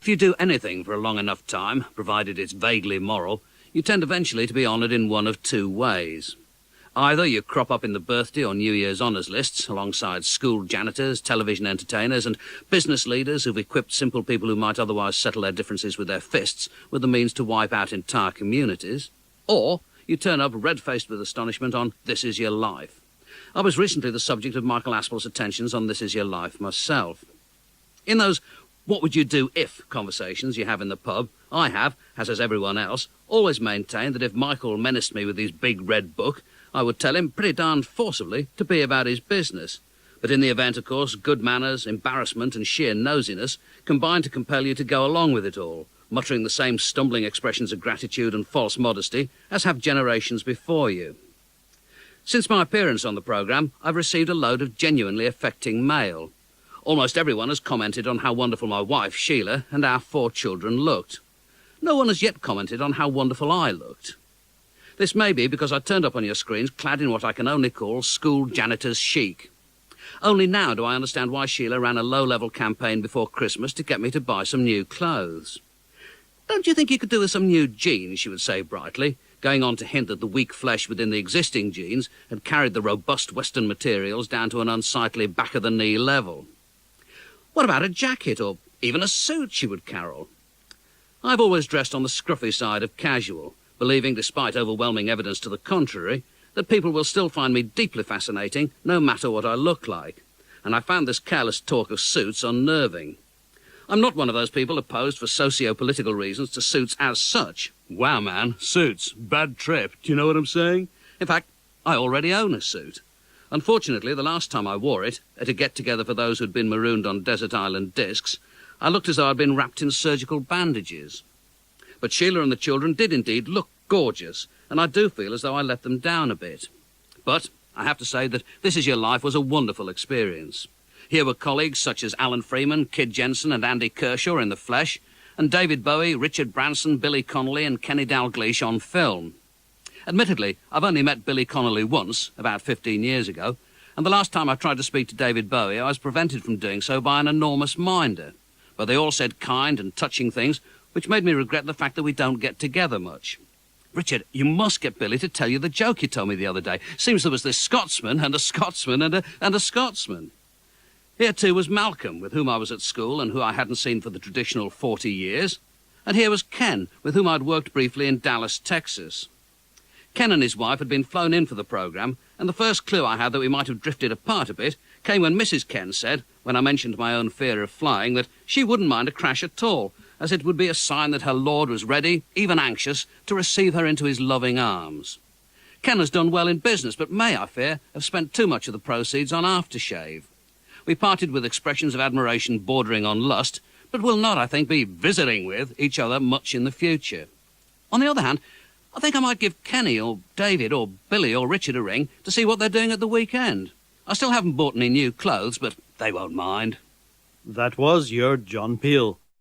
If you do anything for a long enough time, provided it's vaguely moral, you tend eventually to be honoured in one of two ways. Either you crop up in the birthday or New Year's honours lists alongside school janitors, television entertainers and business leaders who've equipped simple people who might otherwise settle their differences with their fists with the means to wipe out entire communities. Or you turn up red-faced with astonishment on This Is Your Life. I was recently the subject of Michael Aspel's attentions on This Is Your Life myself. In those what would you do if conversations you have in the pub, I have, as has everyone else, always maintained that if Michael menaced me with his big red book, I would tell him pretty darn forcibly to be about his business. But in the event, of course, good manners, embarrassment and sheer nosiness combine to compel you to go along with it all, muttering the same stumbling expressions of gratitude and false modesty as have generations before you. Since my appearance on the programme, I've received a load of genuinely affecting mail. Almost everyone has commented on how wonderful my wife, Sheila, and our 4 children looked. No one has yet commented on how wonderful I looked. This may be because I turned up on your screens clad in what I can only call school janitor's chic. Only now do I understand why Sheila ran a low-level campaign before Christmas to get me to buy some new clothes. "Don't you think you could do with some new jeans?" she would say brightly, going on to hint that the weak flesh within the existing jeans had carried the robust Western materials down to an unsightly back-of-the-knee level. "What about a jacket, or even a suit?" she would carol. I've always dressed on the scruffy side of casual, believing, despite overwhelming evidence to the contrary, that people will still find me deeply fascinating no matter what I look like, and I found this careless talk of suits unnerving. I'm not one of those people opposed for socio-political reasons to suits as such. Wow, man, suits, bad trip, do you know what I'm saying? In fact, I already own a suit. Unfortunately, the last time I wore it, at a get-together for those who'd been marooned on desert island discs, I looked as though I'd been wrapped in surgical bandages. But Sheila and the children did indeed look gorgeous, and I do feel as though I let them down a bit. But I have to say that This Is Your Life was a wonderful experience. Here were colleagues such as Alan Freeman, Kid Jensen and Andy Kershaw in the flesh, and David Bowie, Richard Branson, Billy Connolly and Kenny Dalglish on film. Admittedly, I've only met Billy Connolly once, about 15 years ago, and the last time I tried to speak to David Bowie, I was prevented from doing so by an enormous minder. But they all said kind and touching things, which made me regret the fact that we don't get together much. "Richard, you must get Billy to tell you the joke you told me the other day. Seems there was this Scotsman and a Scotsman and a Scotsman." Here, too, was Malcolm, with whom I was at school and who I hadn't seen for the traditional 40 years. And here was Ken, with whom I'd worked briefly in Dallas, Texas. Ken and his wife had been flown in for the programme, and the first clue I had that we might have drifted apart a bit came when Mrs. Ken said, when I mentioned my own fear of flying, that she wouldn't mind a crash at all, as it would be a sign that her lord was ready, even anxious, to receive her into his loving arms. Ken has done well in business, but may, I fear, have spent too much of the proceeds on aftershave. We parted with expressions of admiration bordering on lust, but will not, I think, be visiting with each other much in the future. On the other hand, I think I might give Kenny or David or Billy or Richard a ring to see what they're doing at the weekend. I still haven't bought any new clothes, but they won't mind. That was your John Peel.